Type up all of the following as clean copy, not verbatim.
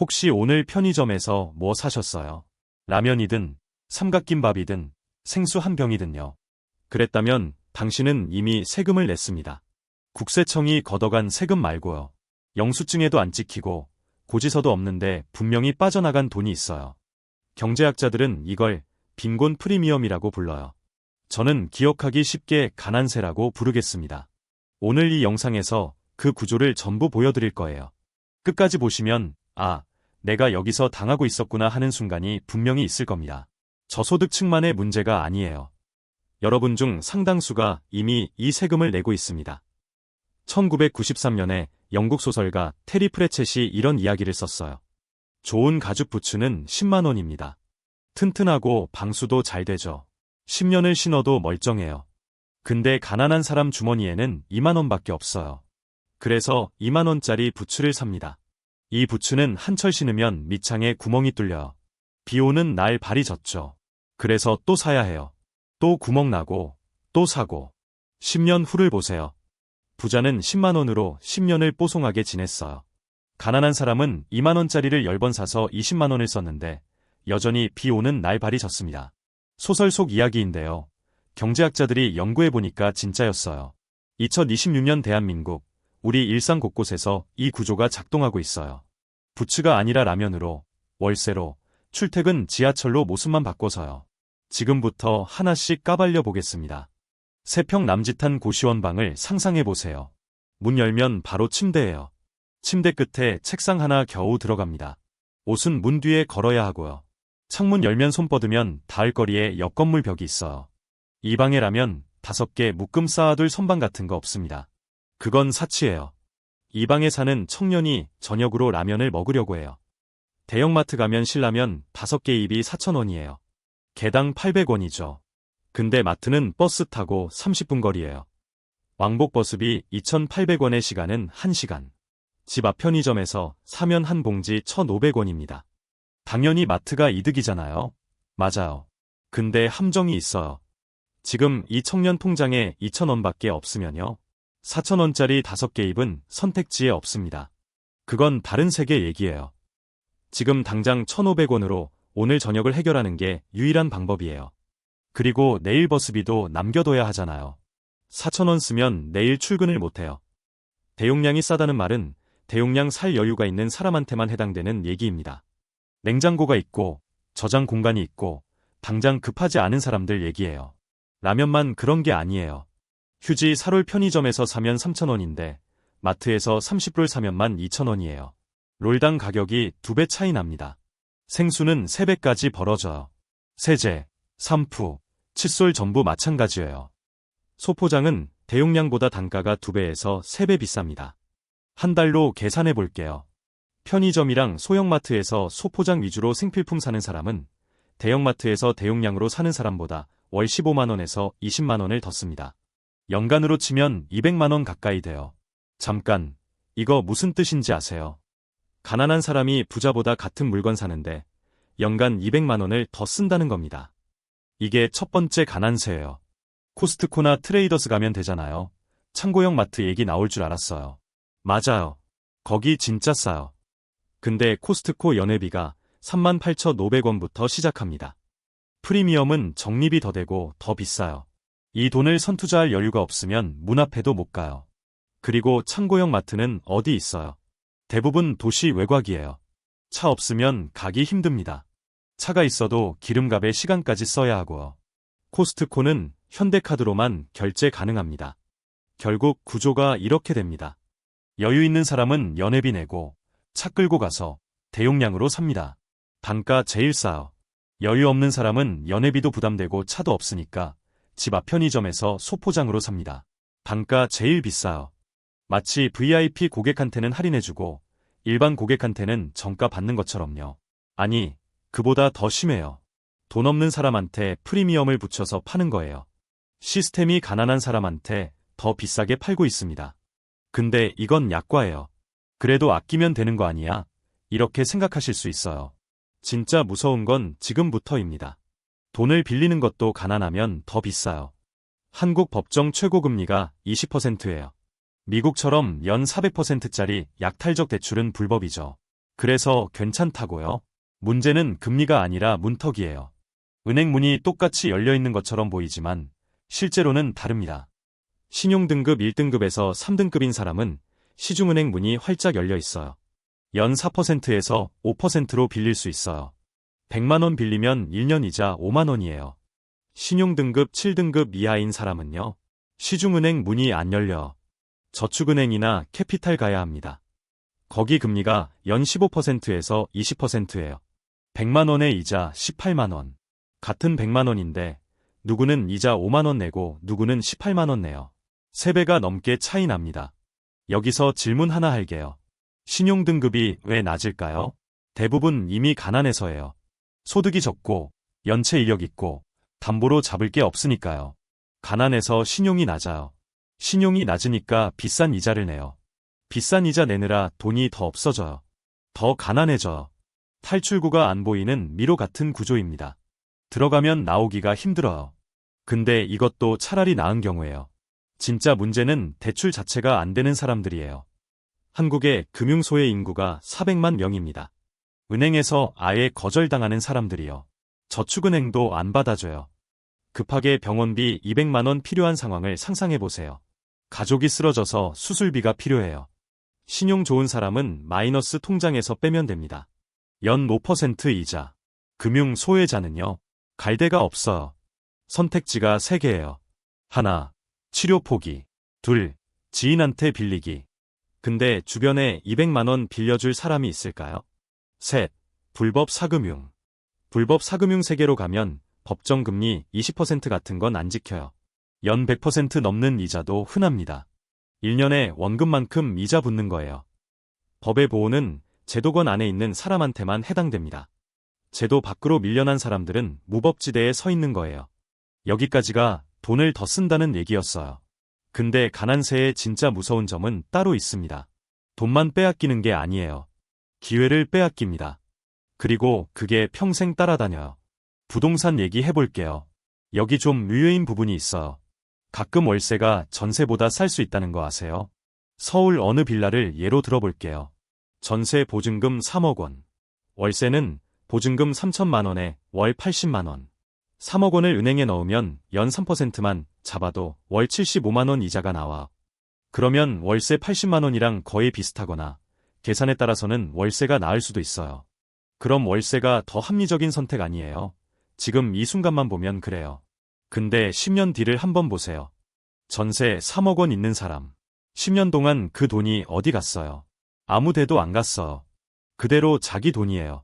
혹시 오늘 편의점에서 뭐 사셨어요? 라면이든, 삼각김밥이든, 생수 한 병이든요. 그랬다면 당신은 이미 세금을 냈습니다. 국세청이 걷어간 세금 말고요. 영수증에도 안 찍히고 고지서도 없는데 분명히 빠져나간 돈이 있어요. 경제학자들은 이걸 빈곤 프리미엄이라고 불러요. 저는 기억하기 쉽게 가난세라고 부르겠습니다. 오늘 이 영상에서 그 구조를 전부 보여드릴 거예요. 끝까지 보시면 내가 여기서 당하고 있었구나 하는 순간이 분명히 있을 겁니다. 저소득층만의 문제가 아니에요. 여러분 중 상당수가 이미 이 세금을 내고 있습니다. 1993년에 영국 소설가 테리 프레쳇이 이런 이야기를 썼어요. 좋은 가죽 부츠는 10만 원입니다. 튼튼하고 방수도 잘 되죠. 10년을 신어도 멀쩡해요. 근데 가난한 사람 주머니에는 2만 원밖에 없어요. 그래서 2만 원짜리 부츠를 삽니다. 이 부츠는 한철 신으면 밑창에 구멍이 뚫려요. 비 오는 날 발이 젖죠. 그래서 또 사야 해요. 또 구멍 나고, 또 사고. 10년 후를 보세요. 부자는 10만 원으로 10년을 뽀송하게 지냈어요. 가난한 사람은 2만 원짜리를 10번 사서 20만 원을 썼는데 여전히 비 오는 날 발이 젖습니다. 소설 속 이야기인데요. 경제학자들이 연구해보니까 진짜였어요. 2026년 대한민국, 우리 일상 곳곳에서 이 구조가 작동하고 있어요. 부츠가 아니라 라면으로, 월세로, 출퇴근 지하철로 모습만 바꿔서요. 지금부터 하나씩 까발려 보겠습니다. 3평 남짓한 고시원 방을 상상해보세요. 문 열면 바로 침대예요. 침대 끝에 책상 하나 겨우 들어갑니다. 옷은 문 뒤에 걸어야 하고요. 창문 열면 손 뻗으면 닿을 거리에 옆 건물 벽이 있어요. 이 방에라면 5개 묶음 쌓아둘 선반 같은 거 없습니다. 그건 사치예요. 이 방에 사는 청년이 저녁으로 라면을 먹으려고 해요. 대형마트 가면 신라면 5개 입이 4,000원이에요. 개당 800원이죠. 근데 마트는 버스 타고 30분 거리예요. 왕복 버스비 2,800원의 시간은 1시간. 집 앞 편의점에서 사면 한 봉지 1,500원입니다. 당연히 마트가 이득이잖아요. 맞아요. 근데 함정이 있어요. 지금 이 청년 통장에 2,000원밖에 없으면요. 4,000원짜리 5개 입은 선택지에 없습니다. 그건 다른 세계 얘기예요. 지금 당장 1,500원으로 오늘 저녁을 해결하는 게 유일한 방법이에요. 그리고 내일 버스비도 남겨둬야 하잖아요. 4,000원 쓰면 내일 출근을 못해요. 대용량이 싸다는 말은 대용량 살 여유가 있는 사람한테만 해당되는 얘기입니다. 냉장고가 있고 저장 공간이 있고 당장 급하지 않은 사람들 얘기예요. 라면만 그런 게 아니에요. 휴지 사롤 편의점에서 사면 3,000원인데 마트에서 30롤 사면만 2,000원이에요. 롤당 가격이 2배 차이 납니다. 생수는 3배까지 벌어져요. 세제, 샴푸, 칫솔 전부 마찬가지예요. 소포장은 대용량보다 단가가 2배에서 3배 비쌉니다. 한 달로 계산해 볼게요. 편의점이랑 소형마트에서 소포장 위주로 생필품 사는 사람은 대형마트에서 대용량으로 사는 사람보다 월 15만 원에서 20만 원을 더 씁니다. 연간으로 치면 200만 원 가까이 돼요. 잠깐, 이거 무슨 뜻인지 아세요? 가난한 사람이 부자보다 같은 물건 사는데 연간 200만 원을 더 쓴다는 겁니다. 이게 첫 번째 가난세예요. 코스트코나 트레이더스 가면 되잖아요. 창고형 마트 얘기 나올 줄 알았어요. 맞아요. 거기 진짜 싸요. 근데 코스트코 연회비가 38,500원부터 시작합니다. 프리미엄은 적립이 더 되고 더 비싸요. 이 돈을 선투자할 여유가 없으면 문 앞에도 못 가요. 그리고 창고형 마트는 어디 있어요? 대부분 도시 외곽이에요. 차 없으면 가기 힘듭니다. 차가 있어도 기름값에 시간까지 써야 하고요. 코스트코는 현대카드로만 결제 가능합니다. 결국 구조가 이렇게 됩니다. 여유 있는 사람은 연회비 내고 차 끌고 가서 대용량으로 삽니다. 단가 제일 싸요. 여유 없는 사람은 연회비도 부담되고 차도 없으니까 집 앞 편의점에서 소포장으로 삽니다. 단가 제일 비싸요. 마치 VIP 고객한테는 할인해주고 일반 고객한테는 정가 받는 것처럼요. 아니, 그보다 더 심해요. 돈 없는 사람한테 프리미엄을 붙여서 파는 거예요. 시스템이 가난한 사람한테 더 비싸게 팔고 있습니다. 근데 이건 약과예요. 그래도 아끼면 되는 거 아니야? 이렇게 생각하실 수 있어요. 진짜 무서운 건 지금부터입니다. 돈을 빌리는 것도 가난하면 더 비싸요. 한국 법정 최고금리가 20%예요. 미국처럼 연 400%짜리 약탈적 대출은 불법이죠. 그래서 괜찮다고요? 문제는 금리가 아니라 문턱이에요. 은행 문이 똑같이 열려 있는 것처럼 보이지만 실제로는 다릅니다. 신용등급 1등급에서 3등급인 사람은 시중은행 문이 활짝 열려 있어요. 연 4%에서 5%로 빌릴 수 있어요. 100만 원 빌리면 1년 이자 5만 원이에요. 신용등급 7등급 이하인 사람은요. 시중은행 문이 안 열려. 저축은행이나 캐피탈 가야 합니다. 거기 금리가 연 15%에서 20%예요. 100만 원의 이자 18만 원. 같은 100만 원인데 누구는 이자 5만 원 내고 누구는 18만 원 내요. 3배가 넘게 차이 납니다. 여기서 질문 하나 할게요. 신용등급이 왜 낮을까요? 대부분 이미 가난해서예요. 소득이 적고 연체 이력 있고 담보로 잡을 게 없으니까요. 가난해서 신용이 낮아요. 신용이 낮으니까 비싼 이자를 내요. 비싼 이자 내느라 돈이 더 없어져요. 더 가난해져요. 탈출구가 안 보이는 미로 같은 구조입니다. 들어가면 나오기가 힘들어요. 근데 이것도 차라리 나은 경우예요. 진짜 문제는 대출 자체가 안 되는 사람들이에요. 한국의 금융소의 인구가 400만 명입니다. 은행에서 아예 거절당하는 사람들이요. 저축은행도 안 받아줘요. 급하게 병원비 200만 원 필요한 상황을 상상해보세요. 가족이 쓰러져서 수술비가 필요해요. 신용 좋은 사람은 마이너스 통장에서 빼면 됩니다. 연 5% 이자. 금융 소외자는요. 갈 데가 없어요. 선택지가 3개예요. 하나, 치료 포기. 둘, 지인한테 빌리기. 근데 주변에 200만 원 빌려줄 사람이 있을까요? 셋, 불법 사금융. 불법 사금융 세계로 가면 법정 금리 20% 같은 건 안 지켜요. 연 100% 넘는 이자도 흔합니다. 1년에 원금만큼 이자 붙는 거예요. 법의 보호는 제도권 안에 있는 사람한테만 해당됩니다. 제도 밖으로 밀려난 사람들은 무법지대에 서 있는 거예요. 여기까지가 돈을 더 쓴다는 얘기였어요. 근데 가난세의 진짜 무서운 점은 따로 있습니다. 돈만 빼앗기는 게 아니에요. 기회를 빼앗깁니다. 그리고 그게 평생 따라다녀요. 부동산 얘기 해볼게요. 여기 좀 의외인 부분이 있어요. 가끔 월세가 전세보다 쌀 수 있다는 거 아세요? 서울 어느 빌라를 예로 들어볼게요. 전세 보증금 3억 원. 월세는 보증금 3천만 원에 월 80만 원. 3억 원을 은행에 넣으면 연 3%만 잡아도 월 75만 원 이자가 나와. 그러면 월세 80만 원이랑 거의 비슷하거나 계산에 따라서는 월세가 나을 수도 있어요. 그럼 월세가 더 합리적인 선택 아니에요? 지금 이 순간만 보면 그래요. 근데 10년 뒤를 한번 보세요. 전세 3억 원 있는 사람. 10년 동안 그 돈이 어디 갔어요? 아무 데도 안 갔어요. 그대로 자기 돈이에요.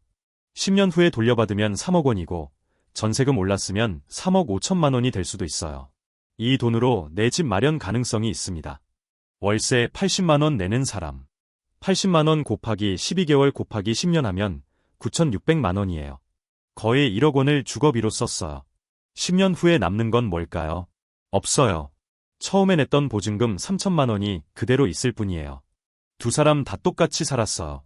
10년 후에 돌려받으면 3억 원이고 전세금 올랐으면 3억 5천만 원이 될 수도 있어요. 이 돈으로 내 집 마련 가능성이 있습니다. 월세 80만 원 내는 사람. 80만 원 곱하기 12개월 곱하기 10년 하면 9,600만 원이에요. 거의 1억 원을 주거비로 썼어요. 10년 후에 남는 건 뭘까요? 없어요. 처음에 냈던 보증금 3천만 원이 그대로 있을 뿐이에요. 두 사람 다 똑같이 살았어요.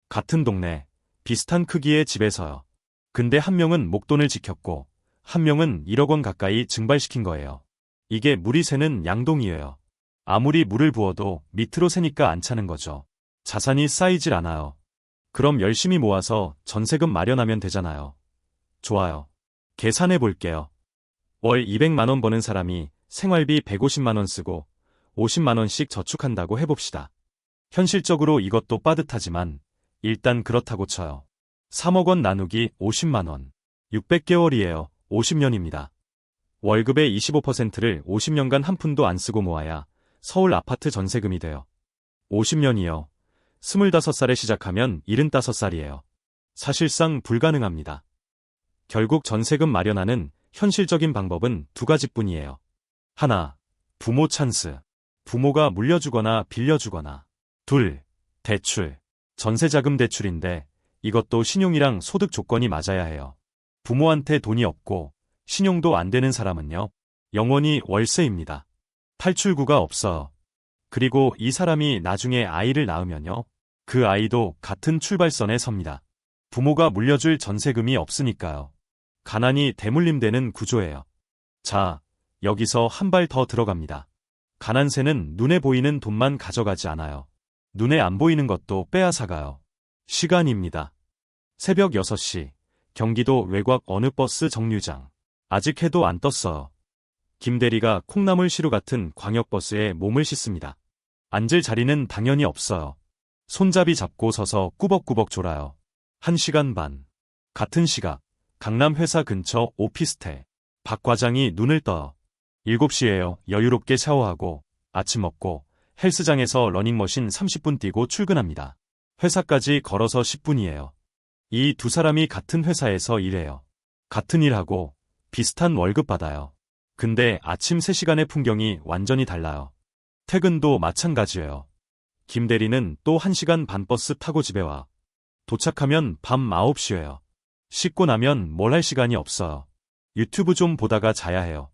같은 동네, 비슷한 크기의 집에서요. 근데 한 명은 목돈을 지켰고 한 명은 1억 원 가까이 증발시킨 거예요. 이게 물이 새는 양동이에요. 아무리 물을 부어도 밑으로 새니까 안 차는 거죠. 자산이 쌓이질 않아요. 그럼 열심히 모아서 전세금 마련하면 되잖아요. 좋아요. 계산해 볼게요. 월 200만 원 버는 사람이 생활비 150만 원 쓰고 50만 원씩 저축한다고 해봅시다. 현실적으로 이것도 빠듯하지만 일단 그렇다고 쳐요. 3억 원 나누기 50만 원. 600개월이에요. 50년입니다. 월급의 25%를 50년간 한 푼도 안 쓰고 모아야 서울 아파트 전세금이 돼요. 50년이요. 25살에 시작하면 75살이에요. 사실상 불가능합니다. 결국 전세금 마련하는 현실적인 방법은 두 가지뿐이에요. 하나, 부모 찬스. 부모가 물려주거나 빌려주거나. 둘, 대출. 전세자금 대출인데 이것도 신용이랑 소득 조건이 맞아야 해요. 부모한테 돈이 없고 신용도 안 되는 사람은요. 영원히 월세입니다. 탈출구가 없어요. 그리고 이 사람이 나중에 아이를 낳으면요. 그 아이도 같은 출발선에 섭니다. 부모가 물려줄 전세금이 없으니까요. 가난이 대물림되는 구조예요. 자, 여기서 한 발 더 들어갑니다. 가난세는 눈에 보이는 돈만 가져가지 않아요. 눈에 안 보이는 것도 빼앗아가요. 시간입니다. 새벽 6시, 경기도 외곽 어느 버스 정류장. 아직 해도 안 떴어요. 김대리가 콩나물시루 같은 광역버스에 몸을 싣습니다. 앉을 자리는 당연히 없어요. 손잡이 잡고 서서 꾸벅꾸벅 졸아요. 1시간 반. 같은 시각, 강남 회사 근처 오피스텔. 박 과장이 눈을 떠요. 7시예요. 여유롭게 샤워하고, 아침 먹고, 헬스장에서 러닝머신 30분 뛰고 출근합니다. 회사까지 걸어서 10분이에요. 이 두 사람이 같은 회사에서 일해요. 같은 일하고, 비슷한 월급 받아요. 근데 아침 3시간의 풍경이 완전히 달라요. 퇴근도 마찬가지예요. 김 대리는 또 1시간 반 버스 타고 집에 와. 도착하면 밤 9시예요. 씻고 나면 뭘 할 시간이 없어요. 유튜브 좀 보다가 자야 해요.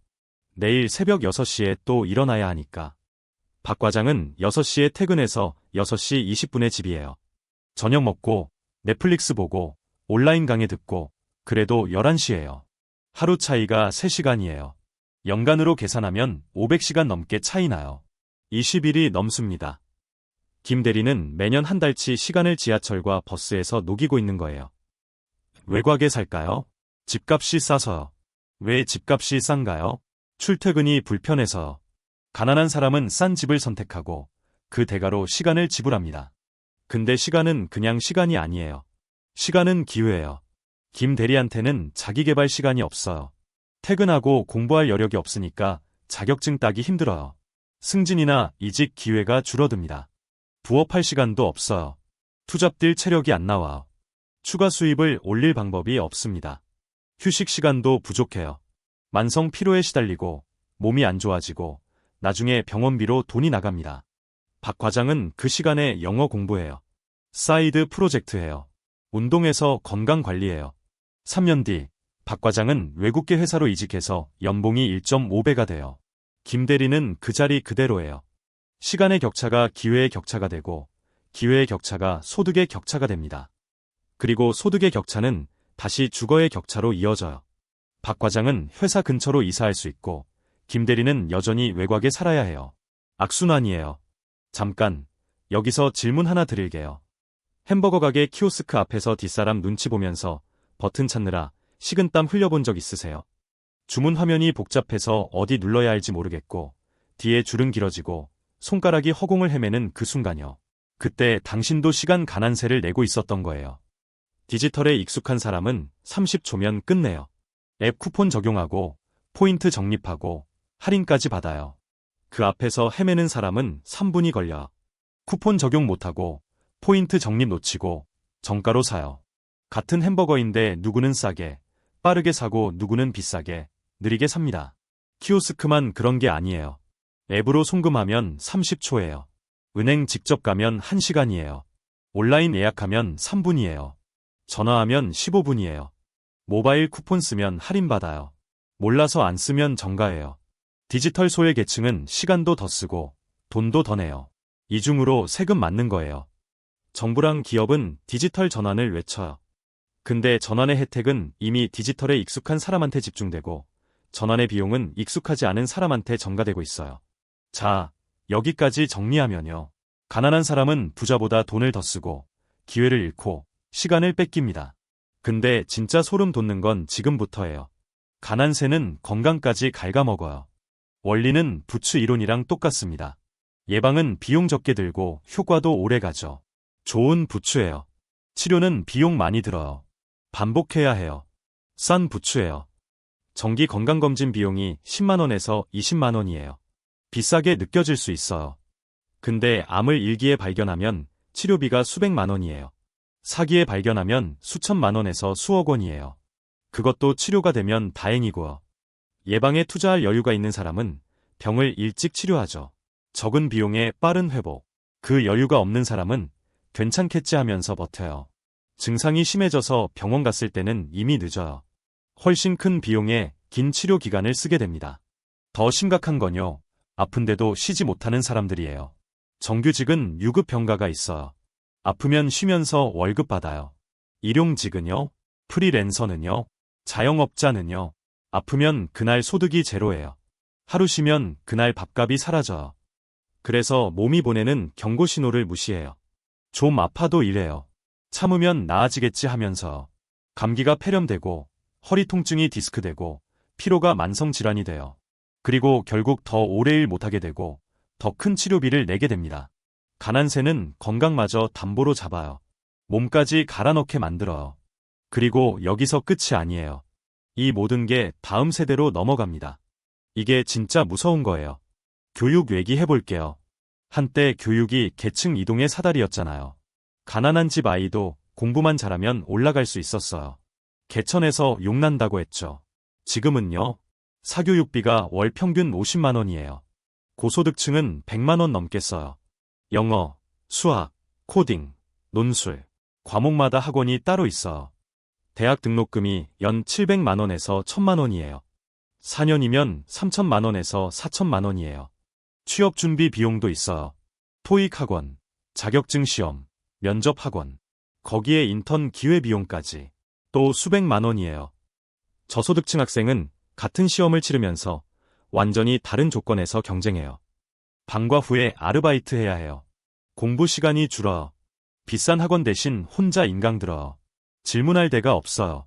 내일 새벽 6시에 또 일어나야 하니까. 박 과장은 6시에 퇴근해서 6시 20분에 집이에요. 저녁 먹고, 넷플릭스 보고, 온라인 강의 듣고, 그래도 11시예요. 하루 차이가 3시간이에요. 연간으로 계산하면 500시간 넘게 차이 나요. 20일이 넘습니다. 김 대리는 매년 한 달치 시간을 지하철과 버스에서 녹이고 있는 거예요. 외곽에 살까요? 집값이 싸서요. 왜 집값이 싼가요? 출퇴근이 불편해서요. 가난한 사람은 싼 집을 선택하고 그 대가로 시간을 지불합니다. 근데 시간은 그냥 시간이 아니에요. 시간은 기회예요. 김 대리한테는 자기계발 시간이 없어요. 퇴근하고 공부할 여력이 없으니까 자격증 따기 힘들어요. 승진이나 이직 기회가 줄어듭니다. 부업할 시간도 없어요. 투잡 뛸 체력이 안 나와요. 추가 수입을 올릴 방법이 없습니다. 휴식 시간도 부족해요. 만성 피로에 시달리고 몸이 안 좋아지고 나중에 병원비로 돈이 나갑니다. 박 과장은 그 시간에 영어 공부해요. 사이드 프로젝트 해요. 운동해서 건강 관리해요. 3년 뒤 박 과장은 외국계 회사로 이직해서 연봉이 1.5배가 돼요. 김 대리는 그 자리 그대로예요. 시간의 격차가 기회의 격차가 되고 기회의 격차가 소득의 격차가 됩니다. 그리고 소득의 격차는 다시 주거의 격차로 이어져요. 박 과장은 회사 근처로 이사할 수 있고 김 대리는 여전히 외곽에 살아야 해요. 악순환이에요. 잠깐, 여기서 질문 하나 드릴게요. 햄버거 가게 키오스크 앞에서 뒷사람 눈치 보면서 버튼 찾느라 식은땀 흘려본 적 있으세요? 주문 화면이 복잡해서 어디 눌러야 할지 모르겠고 뒤에 줄은 길어지고 손가락이 허공을 헤매는 그 순간요. 그때 당신도 시간 가난세를 내고 있었던 거예요. 디지털에 익숙한 사람은 30초면 끝내요. 앱 쿠폰 적용하고 포인트 적립하고 할인까지 받아요. 그 앞에서 헤매는 사람은 3분이 걸려. 쿠폰 적용 못하고 포인트 적립 놓치고 정가로 사요. 같은 햄버거인데 누구는 싸게, 빠르게 사고 누구는 비싸게, 느리게 삽니다. 키오스크만 그런 게 아니에요. 앱으로 송금하면 30초예요. 은행 직접 가면 1시간이에요. 온라인 예약하면 3분이에요. 전화하면 15분이에요. 모바일 쿠폰 쓰면 할인받아요. 몰라서 안 쓰면 정가예요. 디지털 소외계층은 시간도 더 쓰고 돈도 더 내요. 이중으로 세금 맞는 거예요. 정부랑 기업은 디지털 전환을 외쳐요. 근데 전환의 혜택은 이미 디지털에 익숙한 사람한테 집중되고 전환의 비용은 익숙하지 않은 사람한테 전가되고 있어요. 자, 여기까지 정리하면요. 가난한 사람은 부자보다 돈을 더 쓰고 기회를 잃고 시간을 뺏깁니다. 근데 진짜 소름 돋는 건 지금부터예요. 가난세는 건강까지 갉아먹어요. 원리는 부추 이론이랑 똑같습니다. 예방은 비용 적게 들고 효과도 오래 가죠. 좋은 부추예요. 치료는 비용 많이 들어요. 반복해야 해요. 싼 부추예요. 정기 건강검진 비용이 10만원에서 20만원이에요. 비싸게 느껴질 수 있어요. 근데 암을 1기에 발견하면 치료비가 수백만원이에요. 4기에 발견하면 수천만원에서 수억 원이에요. 그것도 치료가 되면 다행이고요. 예방에 투자할 여유가 있는 사람은 병을 일찍 치료하죠. 적은 비용에 빠른 회복. 그 여유가 없는 사람은 괜찮겠지 하면서 버텨요. 증상이 심해져서 병원 갔을 때는 이미 늦어요. 훨씬 큰 비용에 긴 치료 기간을 쓰게 됩니다. 더 심각한 건요. 아픈데도 쉬지 못하는 사람들이에요. 정규직은 유급 병가가 있어요. 아프면 쉬면서 월급 받아요. 일용직은요? 프리랜서는요? 자영업자는요? 아프면 그날 소득이 제로예요. 하루 쉬면 그날 밥값이 사라져요. 그래서 몸이 보내는 경고 신호를 무시해요. 좀 아파도 일해요. 참으면 나아지겠지 하면서 감기가 폐렴되고 허리 통증이 디스크되고 피로가 만성질환이 돼요. 그리고 결국 더 오래 일 못하게 되고 더 큰 치료비를 내게 됩니다. 가난세는 건강마저 담보로 잡아요. 몸까지 갈아넣게 만들어요. 그리고 여기서 끝이 아니에요. 이 모든 게 다음 세대로 넘어갑니다. 이게 진짜 무서운 거예요. 교육 얘기해볼게요. 한때 교육이 계층 이동의 사다리였잖아요. 가난한 집 아이도 공부만 잘하면 올라갈 수 있었어요. 개천에서 용난다고 했죠. 지금은요. 사교육비가 월 평균 50만 원이에요. 고소득층은 100만 원 넘게 써요. 영어, 수학, 코딩, 논술, 과목마다 학원이 따로 있어요. 대학 등록금이 연 700만 원에서 1000만 원이에요. 4년이면 3000만 원에서 4000만 원이에요. 취업 준비 비용도 있어요. 토익 학원, 자격증 시험, 면접 학원, 거기에 인턴 기회 비용까지 또 수백만 원이에요. 저소득층 학생은 같은 시험을 치르면서 완전히 다른 조건에서 경쟁해요. 방과 후에 아르바이트 해야 해요. 공부 시간이 줄어요. 비싼 학원 대신 혼자 인강 들어요. 질문할 데가 없어요.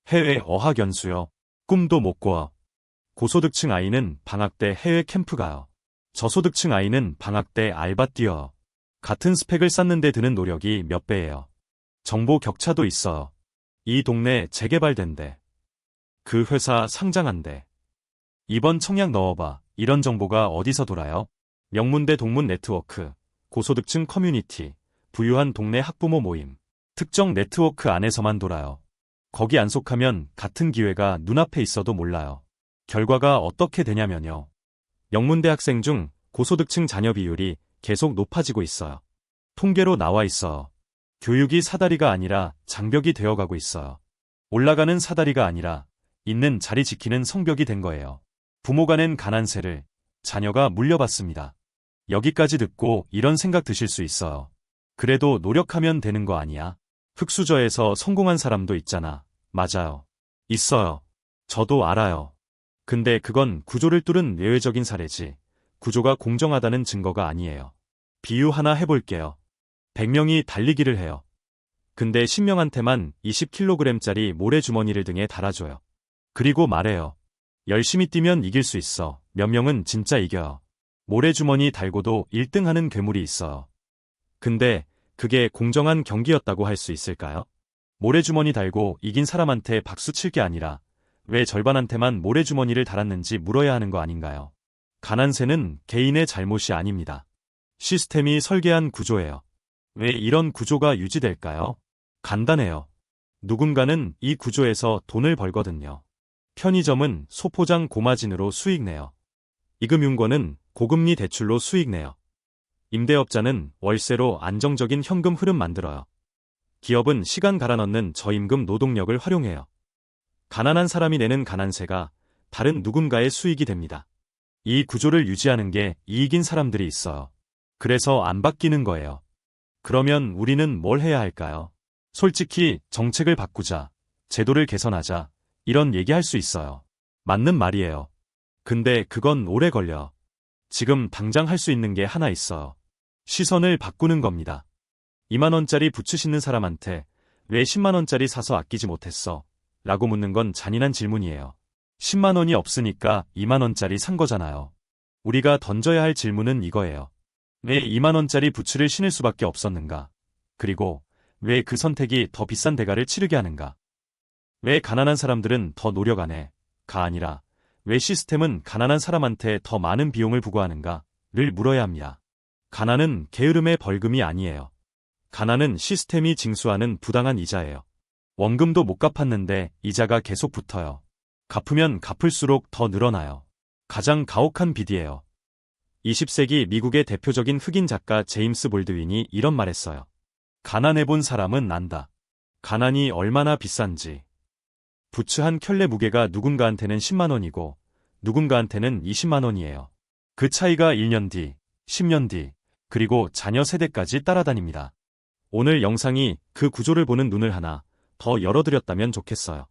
해외 어학 연수요. 꿈도 못 꿔요. 고소득층 아이는 방학 때 해외 캠프 가요. 저소득층 아이는 방학 때 알바 뛰어요. 같은 스펙을 쌓는데 드는 노력이 몇 배예요. 정보 격차도 있어요. 이 동네 재개발된대. 그 회사 상장한대. 이번 청약 넣어봐. 이런 정보가 어디서 돌아요? 명문대 동문 네트워크, 고소득층 커뮤니티, 부유한 동네 학부모 모임, 특정 네트워크 안에서만 돌아요. 거기 안 속하면 같은 기회가 눈앞에 있어도 몰라요. 결과가 어떻게 되냐면요. 명문대 학생 중 고소득층 자녀 비율이 계속 높아지고 있어요. 통계로 나와 있어요. 교육이 사다리가 아니라 장벽이 되어가고 있어요. 올라가는 사다리가 아니라 있는 자리 지키는 성벽이 된 거예요. 부모가 낸 가난세를 자녀가 물려받습니다. 여기까지 듣고 이런 생각 드실 수 있어요. 그래도 노력하면 되는 거 아니야? 흙수저에서 성공한 사람도 있잖아. 맞아요. 있어요. 저도 알아요. 근데 그건 구조를 뚫은 예외적인 사례지 구조가 공정하다는 증거가 아니에요. 비유 하나 해볼게요. 100명이 달리기를 해요. 근데 10명한테만 20kg짜리 모래주머니를 등에 달아줘요. 그리고 말해요. 열심히 뛰면 이길 수 있어. 몇 명은 진짜 이겨요. 모래주머니 달고도 1등 하는 괴물이 있어요. 근데 그게 공정한 경기였다고 할 수 있을까요? 모래주머니 달고 이긴 사람한테 박수 칠 게 아니라 왜 절반한테만 모래주머니를 달았는지 물어야 하는 거 아닌가요? 가난세는 개인의 잘못이 아닙니다. 시스템이 설계한 구조예요. 왜 이런 구조가 유지될까요? 간단해요. 누군가는 이 구조에서 돈을 벌거든요. 편의점은 소포장 고마진으로 수익 내요. 임금융권은 고금리 대출로 수익 내요. 임대업자는 월세로 안정적인 현금 흐름 만들어요. 기업은 시간 갈아 넣는 저임금 노동력을 활용해요. 가난한 사람이 내는 가난세가 다른 누군가의 수익이 됩니다. 이 구조를 유지하는 게 이익인 사람들이 있어요. 그래서 안 바뀌는 거예요. 그러면 우리는 뭘 해야 할까요? 솔직히 정책을 바꾸자, 제도를 개선하자, 이런 얘기할 수 있어요. 맞는 말이에요. 근데 그건 오래 걸려. 지금 당장 할 수 있는 게 하나 있어요. 시선을 바꾸는 겁니다. 2만 원짜리 부츠 신는 사람한테 왜 10만 원짜리 사서 아끼지 못했어? 라고 묻는 건 잔인한 질문이에요. 10만 원이 없으니까 2만 원짜리 산 거잖아요. 우리가 던져야 할 질문은 이거예요. 왜 2만 원짜리 부츠를 신을 수밖에 없었는가? 그리고 왜 그 선택이 더 비싼 대가를 치르게 하는가? 왜 가난한 사람들은 더 노력 안 해? 가 아니라 왜 시스템은 가난한 사람한테 더 많은 비용을 부과하는가?를 물어야 합니다. 가난은 게으름의 벌금이 아니에요. 가난은 시스템이 징수하는 부당한 이자예요. 원금도 못 갚았는데 이자가 계속 붙어요. 갚으면 갚을수록 더 늘어나요. 가장 가혹한 비디예요. 20세기 미국의 대표적인 흑인 작가 제임스 볼드윈이 이런 말했어요. 가난해본 사람은 안다. 가난이 얼마나 비싼지. 부츠 한 켤레 무게가 누군가한테는 10만 원이고 누군가한테는 20만 원이에요. 그 차이가 1년 뒤, 10년 뒤, 그리고 자녀 세대까지 따라다닙니다. 오늘 영상이 그 구조를 보는 눈을 하나 더 열어드렸다면 좋겠어요.